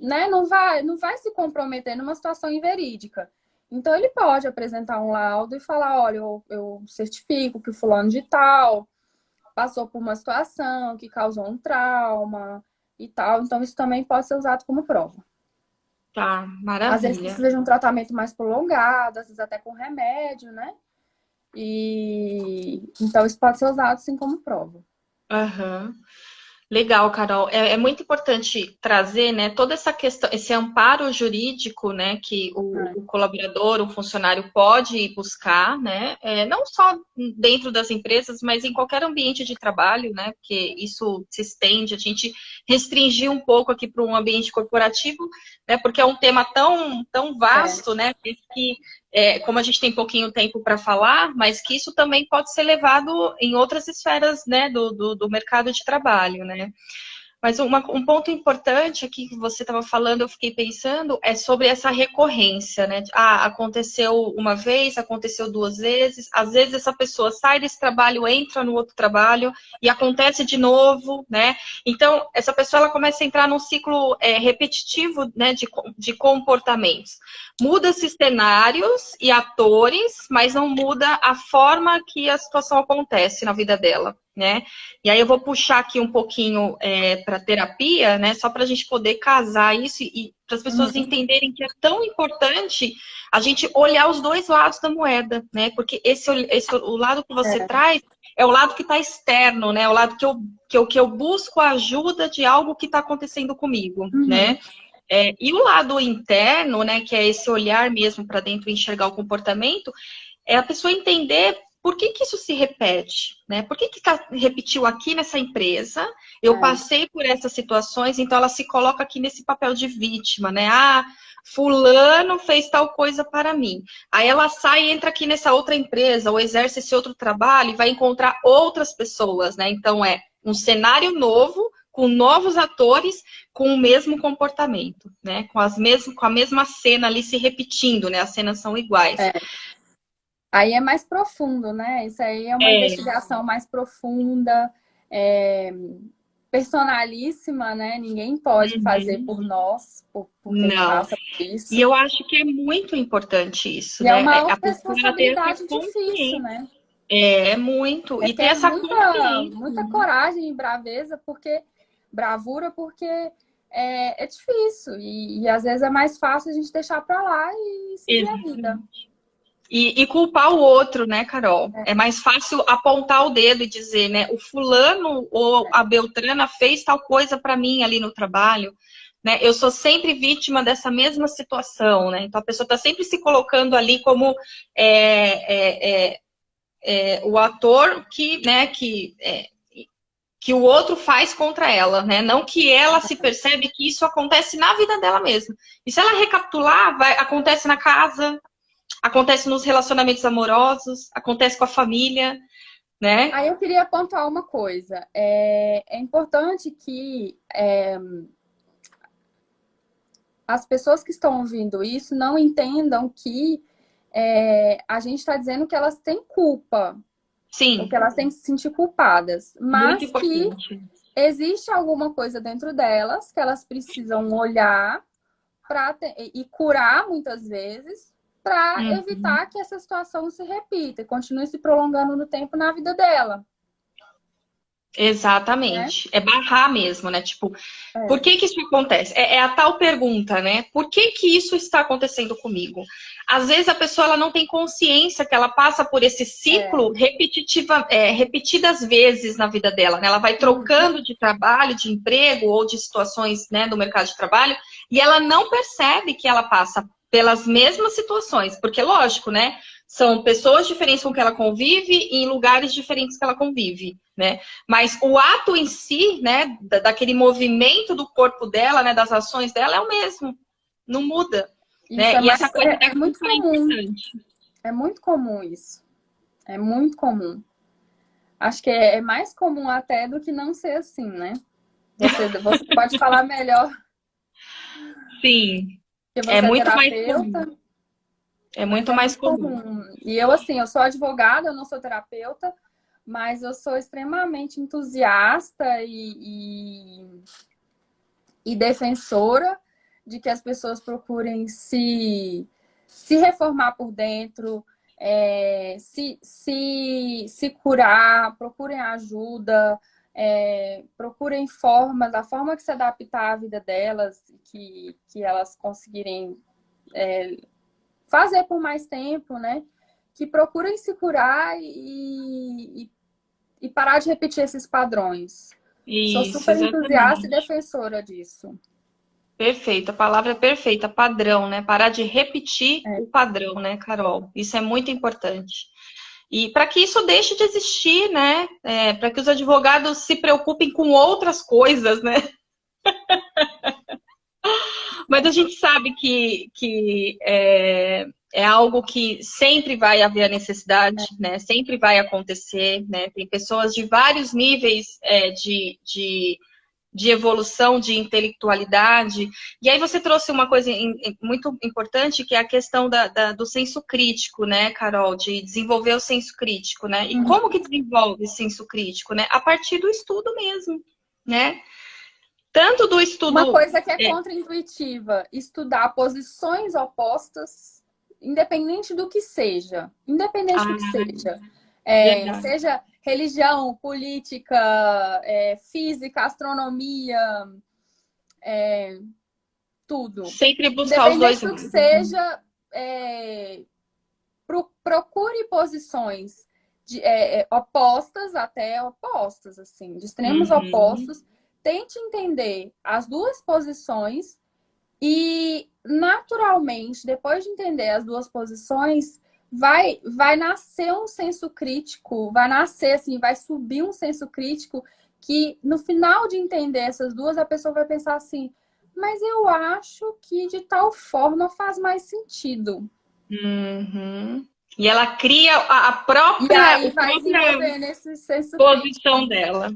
[SPEAKER 2] né, não vai se comprometer numa situação inverídica. Então, ele pode apresentar um laudo e falar, olha, eu certifico que o fulano de tal passou por uma situação que causou um trauma e tal. Então, isso também pode ser usado como prova.
[SPEAKER 1] Tá,
[SPEAKER 2] Às vezes
[SPEAKER 1] maravilha.
[SPEAKER 2] precisa de um tratamento mais prolongado, às vezes até com remédio, né? E então, isso pode ser usado, sim, como prova.
[SPEAKER 1] Legal, Carol. É muito importante trazer, né, toda essa questão, esse amparo jurídico, né, que o colaborador, o funcionário pode ir buscar, né, não só dentro das empresas, mas em qualquer ambiente de trabalho, né, porque isso se estende, a gente restringir um pouco aqui para um ambiente corporativo, né, porque é um tema tão vasto, né, que como a gente tem pouquinho tempo para falar, mas que isso também pode ser levado em outras esferas, né, do mercado de trabalho, né? Mas um ponto importante aqui que você estava falando, eu fiquei pensando, é sobre essa recorrência, né? Aconteceu uma vez, aconteceu duas vezes, às vezes essa pessoa sai desse trabalho, entra no outro trabalho e acontece de novo, né? Então, essa pessoa ela começa a entrar num ciclo repetitivo, né, de comportamentos. Muda-se cenários e atores, mas não muda a forma que a situação acontece na vida dela, né? E aí eu vou puxar aqui um pouquinho para terapia, né? Só para a gente poder casar isso e para as pessoas entenderem que é tão importante a gente olhar os dois lados da moeda, né? Porque o lado que você traz é o lado que está externo, né? É o lado que eu busco a ajuda de algo que está acontecendo comigo, né? E o lado interno, né? Que é esse olhar mesmo para dentro e enxergar o comportamento, é a pessoa entender por que isso se repete, né? Por que repetiu aqui nessa empresa? Eu passei por essas situações, então ela se coloca aqui nesse papel de vítima, né? Fulano fez tal coisa para mim. Aí ela sai e entra aqui nessa outra empresa, ou exerce esse outro trabalho e vai encontrar outras pessoas, né? Então é um cenário novo, com novos atores, com o mesmo comportamento, né? Com a mesma cena ali se repetindo, né? As cenas são iguais.
[SPEAKER 2] Aí é mais profundo, né? Isso aí é uma investigação mais profunda, personalíssima, né? Ninguém pode fazer por nós, por quem passa por isso.
[SPEAKER 1] E eu acho que é muito importante isso,
[SPEAKER 2] e
[SPEAKER 1] né?
[SPEAKER 2] é uma
[SPEAKER 1] A pessoa ter essa
[SPEAKER 2] responsabilidade difícil,
[SPEAKER 1] consciência.
[SPEAKER 2] né?
[SPEAKER 1] É muito. E ter essa consciência.
[SPEAKER 2] Muita coragem e braveza, bravura, porque é difícil. E às vezes é mais fácil a gente deixar pra lá e seguir a vida.
[SPEAKER 1] E culpar o outro, né, Carol? É mais fácil apontar o dedo e dizer, né? O fulano ou a Beltrana fez tal coisa para mim ali no trabalho, né? Eu sou sempre vítima dessa mesma situação, né? Então a pessoa está sempre se colocando ali como o ator que o outro faz contra ela, né? Não que ela se percebe que isso acontece na vida dela mesma. E se ela recapitular, acontece na casa, acontece nos relacionamentos amorosos, acontece com a família, né?
[SPEAKER 2] Aí eu queria pontuar uma coisa. É importante que as pessoas que estão ouvindo isso não entendam que a gente está dizendo que elas têm culpa, ou que
[SPEAKER 1] Sim,
[SPEAKER 2] elas têm que se sentir culpadas,
[SPEAKER 1] muito
[SPEAKER 2] mas que
[SPEAKER 1] importante.
[SPEAKER 2] existe alguma coisa dentro delas que elas precisam olhar e curar muitas vezes para
[SPEAKER 1] Uhum.
[SPEAKER 2] evitar que essa situação se repita e continue se prolongando no tempo na vida dela, né?
[SPEAKER 1] Exatamente. É barrar mesmo, né? Tipo, por
[SPEAKER 2] É,
[SPEAKER 1] que que isso acontece? É a tal pergunta, né? Por que que isso está acontecendo comigo? Às vezes a pessoa ela não tem consciência que ela passa por esse
[SPEAKER 2] é.
[SPEAKER 1] ciclo repetidas vezes na vida dela, né? Ela vai
[SPEAKER 2] Uhum.
[SPEAKER 1] trocando de trabalho, de emprego ou de situações, né, do mercado de trabalho e ela não percebe que ela passa pelas mesmas situações, porque lógico, né? São pessoas diferentes com que ela convive e em lugares diferentes que ela convive, né? Mas o ato em si, né, daquele movimento do corpo dela, né, das ações dela, é o mesmo. Não muda,
[SPEAKER 2] Isso
[SPEAKER 1] né?
[SPEAKER 2] é
[SPEAKER 1] E essa
[SPEAKER 2] mais,
[SPEAKER 1] coisa da
[SPEAKER 2] é muito
[SPEAKER 1] culpa é
[SPEAKER 2] comum.
[SPEAKER 1] importante.
[SPEAKER 2] É muito comum isso. É muito comum. Acho que é mais comum até do que não ser assim, né? Você pode falar melhor
[SPEAKER 1] Sim,
[SPEAKER 2] que
[SPEAKER 1] é
[SPEAKER 2] você é
[SPEAKER 1] muito mais comum.
[SPEAKER 2] terapeuta,
[SPEAKER 1] É
[SPEAKER 2] mas
[SPEAKER 1] muito
[SPEAKER 2] é
[SPEAKER 1] mais
[SPEAKER 2] muito
[SPEAKER 1] comum.
[SPEAKER 2] comum. E eu, assim, eu sou advogada, eu não sou terapeuta, mas eu sou extremamente entusiasta e defensora de que as pessoas procurem se reformar por dentro, se curar, procurem ajuda, procurem formas, da forma que se adaptar à vida delas, que elas conseguirem fazer por mais tempo, né? Que procurem se curar e parar de repetir esses padrões. Sou
[SPEAKER 1] Isso,
[SPEAKER 2] super entusiasta e
[SPEAKER 1] exatamente.
[SPEAKER 2] defensora disso.
[SPEAKER 1] Perfeito, a palavra é perfeita, padrão, né? Parar de repetir o padrão, né, Carol? Isso é muito importante. E para que isso deixe de existir, né? Para que os advogados se preocupem com outras coisas, né? Mas a gente sabe que é algo que sempre vai haver a necessidade, né? Sempre vai acontecer, né? Tem pessoas de vários níveis de evolução, de intelectualidade. E aí você trouxe uma coisa muito importante, que é a questão do senso crítico, né, Carol? De desenvolver o senso crítico, né? E como que desenvolve esse senso crítico, né? A partir do estudo mesmo, né? Tanto do
[SPEAKER 2] Uma
[SPEAKER 1] estudo.
[SPEAKER 2] coisa que é contraintuitiva, estudar posições opostas, independente do que seja. Independente do que
[SPEAKER 1] Ah,
[SPEAKER 2] seja.
[SPEAKER 1] verdade.
[SPEAKER 2] Seja religião, política, física, astronomia, tudo.
[SPEAKER 1] Sempre buscar os dois
[SPEAKER 2] Independente do que
[SPEAKER 1] lados, né?
[SPEAKER 2] seja, procure posições opostas, até opostas, assim, de extremos
[SPEAKER 1] Uhum.
[SPEAKER 2] opostos. Tente entender as duas posições e, naturalmente, depois de entender as duas posições, vai nascer um senso crítico, vai nascer, assim, vai subir um senso crítico que, no final de entender essas duas, a pessoa vai pensar assim, mas eu acho que de tal forma faz mais sentido.
[SPEAKER 1] Uhum. E ela cria
[SPEAKER 2] E aí
[SPEAKER 1] o
[SPEAKER 2] vai
[SPEAKER 1] própria
[SPEAKER 2] desenvolver nesse senso
[SPEAKER 1] posição
[SPEAKER 2] crítico.
[SPEAKER 1] dela.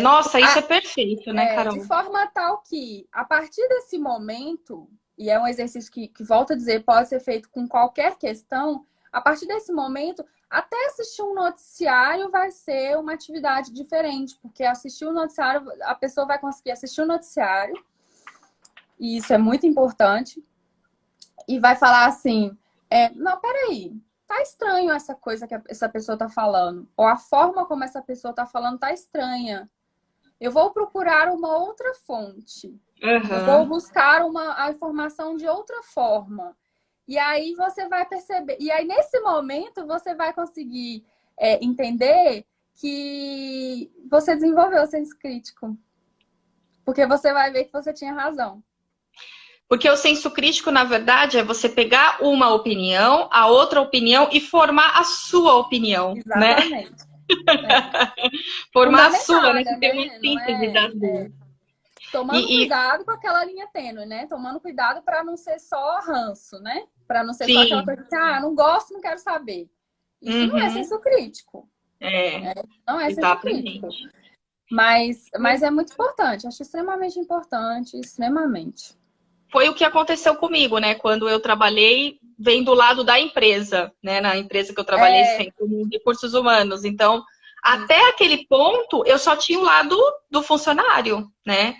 [SPEAKER 1] Nossa, isso é perfeito, né,
[SPEAKER 2] De
[SPEAKER 1] Carol?
[SPEAKER 2] forma tal que, a partir desse momento, e é um exercício que volto a dizer, pode ser feito com qualquer questão, a partir desse momento, até assistir um noticiário vai ser uma atividade diferente, porque assistir o noticiário, a pessoa vai conseguir assistir o noticiário, e isso é muito importante, e vai falar assim: não, peraí, tá estranho essa coisa que essa pessoa tá falando, ou a forma como essa pessoa tá falando tá estranha. Eu vou procurar uma outra fonte. Eu vou
[SPEAKER 1] Aham.
[SPEAKER 2] buscar a informação de outra forma. E aí você vai perceber. E aí, nesse momento, você vai conseguir entender que você desenvolveu o senso crítico. Porque você vai ver que você tinha razão.
[SPEAKER 1] Porque o senso crítico, na verdade, é você pegar uma opinião, a outra opinião e formar a sua opinião, né?
[SPEAKER 2] Exatamente. É.
[SPEAKER 1] Formar a sua, né?
[SPEAKER 2] Fundamentada,
[SPEAKER 1] Que tem uma
[SPEAKER 2] né? Não
[SPEAKER 1] síntese das duas.
[SPEAKER 2] tomando
[SPEAKER 1] E
[SPEAKER 2] cuidado com aquela linha tênue, né? Tomando cuidado para não ser só ranço, né? Para não ser só aquela
[SPEAKER 1] sim,
[SPEAKER 2] coisa que, não gosto, não quero saber. Isso não é
[SPEAKER 1] uhum,
[SPEAKER 2] senso crítico.
[SPEAKER 1] é,
[SPEAKER 2] Não é senso crítico.
[SPEAKER 1] exatamente.
[SPEAKER 2] Mas é muito importante. Acho extremamente importante, extremamente.
[SPEAKER 1] foi o que aconteceu comigo, né? Quando eu trabalhei, vem do lado da empresa, né? Na empresa que eu trabalhei sempre, em recursos humanos. Então, até aquele ponto, eu só tinha o lado do funcionário, né?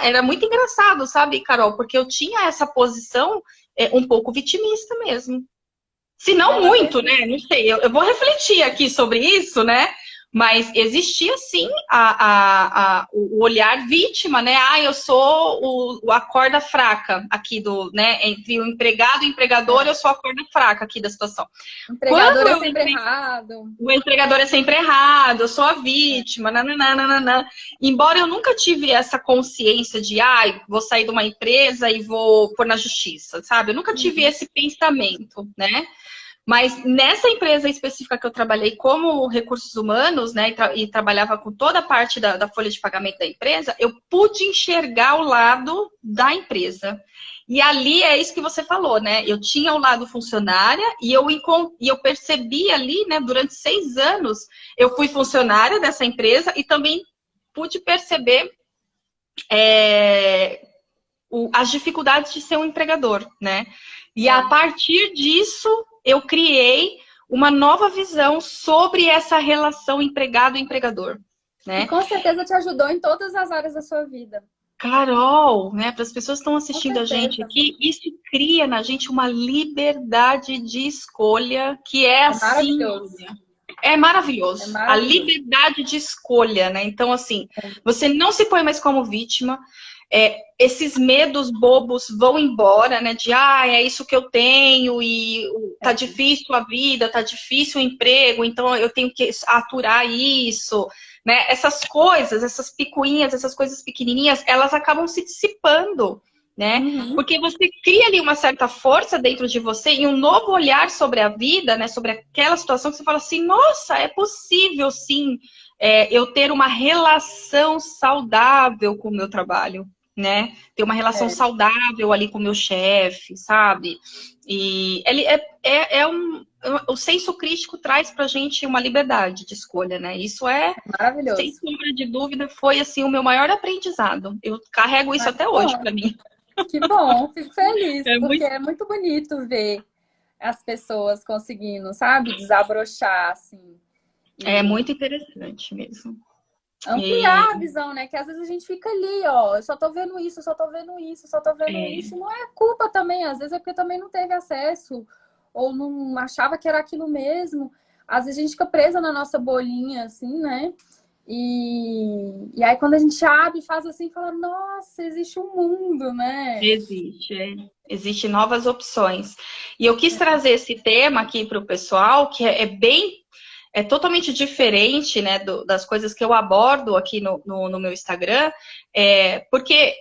[SPEAKER 1] Era muito engraçado, sabe, Carol? Porque eu tinha essa posição um pouco vitimista mesmo. Se não muito, né? Não sei. Eu vou refletir aqui sobre isso, né? Mas existia sim o olhar vítima, né? Ah, eu sou a corda fraca aqui né? Entre o empregado e o empregador, eu sou a corda fraca aqui da situação.
[SPEAKER 2] O empregador é sempre errado.
[SPEAKER 1] O empregador é sempre errado, eu sou a vítima, nananana. Embora eu nunca tive essa consciência de, vou sair de uma empresa e vou pôr na justiça, sabe? Eu nunca tive esse pensamento, né? Mas nessa empresa específica que eu trabalhei como recursos humanos, né, e trabalhava com toda a parte da folha de pagamento da empresa, eu pude enxergar o lado da empresa. E ali é isso que você falou, né? Eu tinha o lado funcionária e eu percebi ali, né, durante 6 anos, eu fui funcionária dessa empresa e também pude perceber as dificuldades de ser um empregador, né? E a partir disso, eu criei uma nova visão sobre essa relação empregado-empregador, né?
[SPEAKER 2] E com certeza te ajudou em todas as áreas da sua vida.
[SPEAKER 1] Carol, né? Para as pessoas que estão assistindo a gente aqui, isso cria na gente uma liberdade de escolha que é assim.
[SPEAKER 2] Maravilhoso.
[SPEAKER 1] É maravilhoso. A liberdade de escolha, né? Então, assim, você não se põe mais como vítima. Esses medos bobos vão embora, né? De, é isso que eu tenho e tá difícil a vida, tá difícil o emprego, então eu tenho que aturar isso, né? Essas coisas, essas picuinhas, essas coisas pequenininhas, elas acabam se dissipando, né? Porque você cria ali uma certa força dentro de você e um novo olhar sobre a vida, né? Sobre aquela situação que você fala assim, nossa, é possível sim eu ter uma relação saudável com o meu trabalho, né? Ter uma relação saudável ali com o meu chefe, sabe? E ele o senso crítico traz pra gente uma liberdade de escolha, né? Isso
[SPEAKER 2] maravilhoso.
[SPEAKER 1] Sem sombra de dúvida, foi assim o meu maior aprendizado. Eu carrego isso até hoje pra mim.
[SPEAKER 2] Que bom, fico feliz, porque é muito bonito ver as pessoas conseguindo, sabe? Desabrochar, assim.
[SPEAKER 1] É muito interessante mesmo.
[SPEAKER 2] Ampliar a visão, né? Que às vezes a gente fica ali, ó, eu só tô vendo isso, só tô vendo isso, só tô vendo isso. Não é culpa também, às vezes é porque também não teve acesso, ou não achava que era aquilo mesmo. Às vezes a gente fica presa na nossa bolinha, assim, né? E aí quando a gente abre e faz assim, fala, nossa, existe um mundo, né?
[SPEAKER 1] Existe, Existem novas opções. E eu quis trazer esse tema aqui para o pessoal, que é totalmente diferente, né, das coisas que eu abordo aqui no meu Instagram, porque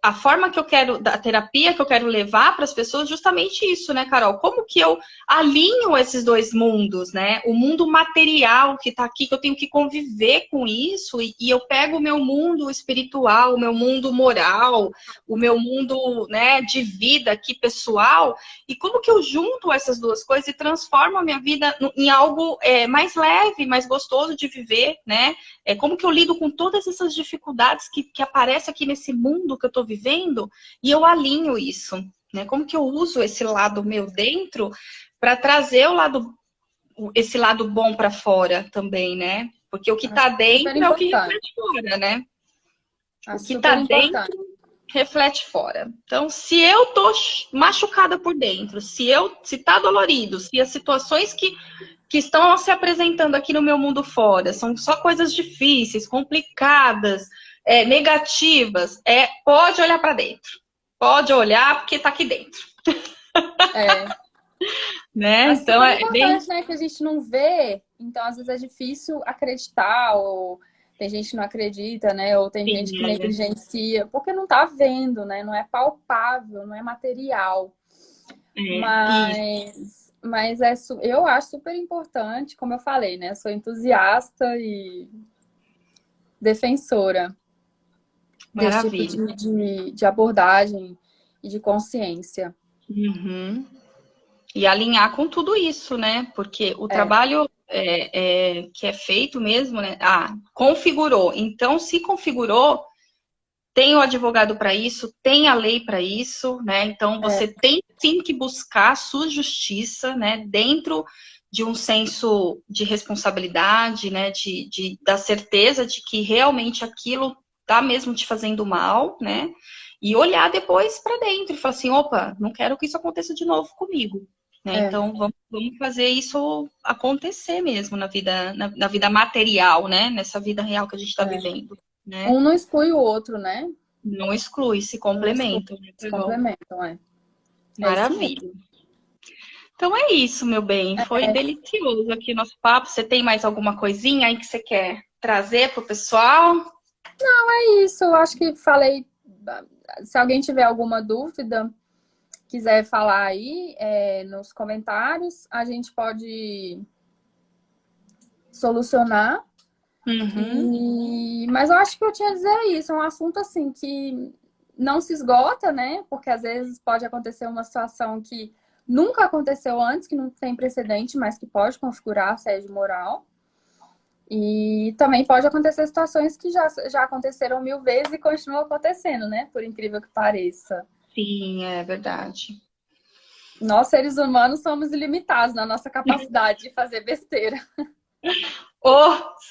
[SPEAKER 1] a forma que eu quero, da terapia que eu quero levar para as pessoas, justamente isso, né, Carol? Como que eu alinho esses dois mundos, né? O mundo material que está aqui, que eu tenho que conviver com isso, e eu pego o meu mundo espiritual, o meu mundo moral, o meu mundo, né, de vida aqui, pessoal, e como que eu junto essas duas coisas e transformo a minha vida em algo mais leve, mais gostoso de viver, né? Como que eu lido com todas essas dificuldades que aparecem aqui nesse mundo que eu estou vivendo e eu alinho isso, né? Como que eu uso esse lado meu dentro para trazer esse lado bom para fora também, né? Porque o que está dentro é o que reflete fora, né? O que está dentro reflete fora. Então, se eu tô machucada por dentro, se tá dolorido, se as situações que estão se apresentando aqui no meu mundo fora são só coisas difíceis, complicadas, negativas, pode olhar para dentro. Pode olhar porque tá aqui dentro. Né?
[SPEAKER 2] Então é importante, né, que a gente não vê, então às vezes é difícil acreditar, ou tem gente que não acredita, né, ou tem gente que negligencia, porque não tá vendo, né, não é palpável, não é material. Mas eu acho super importante, como eu falei, né, sou entusiasta e defensora desse tipo de abordagem e de consciência.
[SPEAKER 1] E alinhar com tudo isso, né? Porque o trabalho que é feito mesmo, né? Configurou. Então, se configurou, tem o advogado para isso, tem a lei para isso, né? Então você tem sim que buscar a sua justiça, né? Dentro de um senso de responsabilidade, né? Da certeza de que realmente aquilo tá mesmo te fazendo mal, né? E olhar depois para dentro e falar assim, opa, não quero que isso aconteça de novo comigo. Né? Então, vamos fazer isso acontecer mesmo na vida material, né? Nessa vida real que a gente está vivendo. Né?
[SPEAKER 2] Um não exclui o outro, né?
[SPEAKER 1] Não exclui, se complementam. Né,
[SPEAKER 2] se complementam,
[SPEAKER 1] Maravilha. Então é isso, meu bem. Foi delicioso aqui o nosso papo. Você tem mais alguma coisinha aí que você quer trazer para o pessoal?
[SPEAKER 2] Não, é isso. Eu acho que falei. Se alguém tiver alguma dúvida, quiser falar aí nos comentários, a gente pode solucionar. Mas eu acho que eu tinha a dizer isso. É um assunto assim que não se esgota, né? Porque às vezes pode acontecer uma situação que nunca aconteceu antes, que não tem precedente, mas que pode configurar assédio moral. E também pode acontecer situações que já aconteceram 1000 vezes e continuam acontecendo, né? Por incrível que pareça.
[SPEAKER 1] Sim, é verdade.
[SPEAKER 2] Nós, seres humanos, somos ilimitados na nossa capacidade de fazer besteira.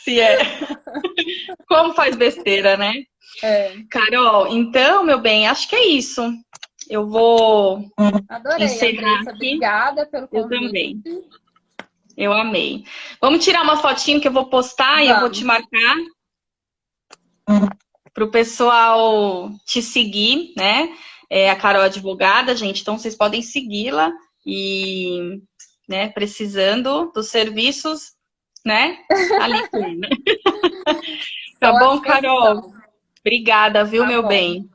[SPEAKER 1] Se é! Como faz besteira, né? Carol, então, meu bem, acho que é isso. Eu vou encerrar aqui.
[SPEAKER 2] Obrigada pelo convite.
[SPEAKER 1] Eu também. Eu amei. Vamos tirar uma fotinho que eu vou postar e eu vou te marcar para o pessoal te seguir, né? É a Carol Advogada, gente. Então, vocês podem segui-la e, né, precisando dos serviços, né? Ali, né? Tá bom, Carol? Obrigada, viu, meu bem?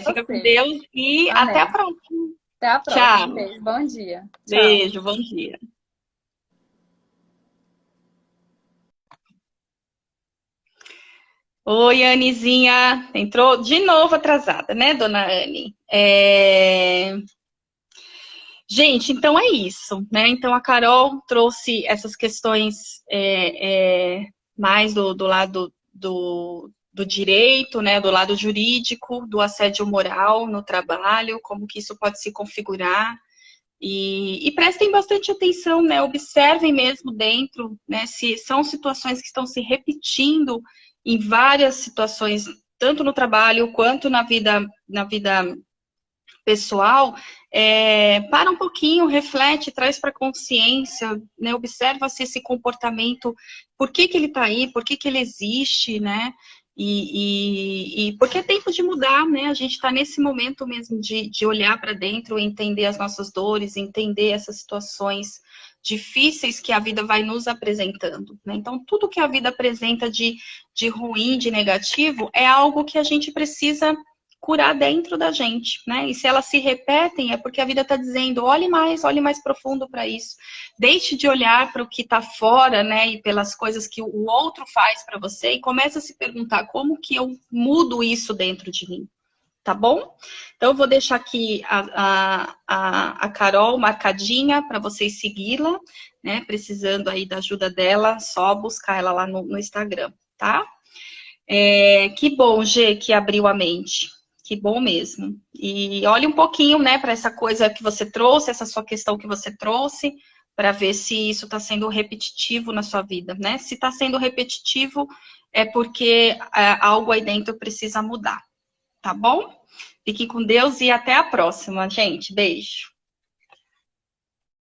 [SPEAKER 1] Fica com Deus e até a próxima.
[SPEAKER 2] Até a próxima.
[SPEAKER 1] Tchau.
[SPEAKER 2] Beijo. Bom dia.
[SPEAKER 1] Beijo, bom dia. Oi, Anizinha. Entrou de novo atrasada, né, dona Anne? Gente, então é isso, né? Então a Carol trouxe essas questões mais do lado do direito, né? Do lado jurídico, do assédio moral no trabalho, como que isso pode se configurar. E prestem bastante atenção, né? Observem mesmo dentro, né? Se são situações que estão se repetindo em várias situações, tanto no trabalho quanto na vida pessoal. Para um pouquinho, reflete, traz para a consciência, né? Observa se esse comportamento, por que ele está aí, por que ele existe, né? E porque é tempo de mudar, né? A gente está nesse momento mesmo de olhar para dentro, entender as nossas dores, entender essas situações difíceis que a vida vai nos apresentando, né? Então, tudo que a vida apresenta de ruim, de negativo, é algo que a gente precisa curar dentro da gente, né? E se elas se repetem, é porque a vida está dizendo, olhe mais profundo para isso. Deixe de olhar para o que está fora, né? E pelas coisas que o outro faz para você e comece a se perguntar como que eu mudo isso dentro de mim, tá bom? Então, eu vou deixar aqui a Carol marcadinha para vocês segui-la, né? Precisando aí da ajuda dela, só buscar ela lá no Instagram, tá? Que bom, Gê, que abriu a mente. Que bom mesmo. E olhe um pouquinho, né, para essa coisa que você trouxe, essa sua questão que você trouxe, para ver se isso está sendo repetitivo na sua vida, né? Se está sendo repetitivo, é porque algo aí dentro precisa mudar, tá bom? Fiquem com Deus e até a próxima, gente. Beijo.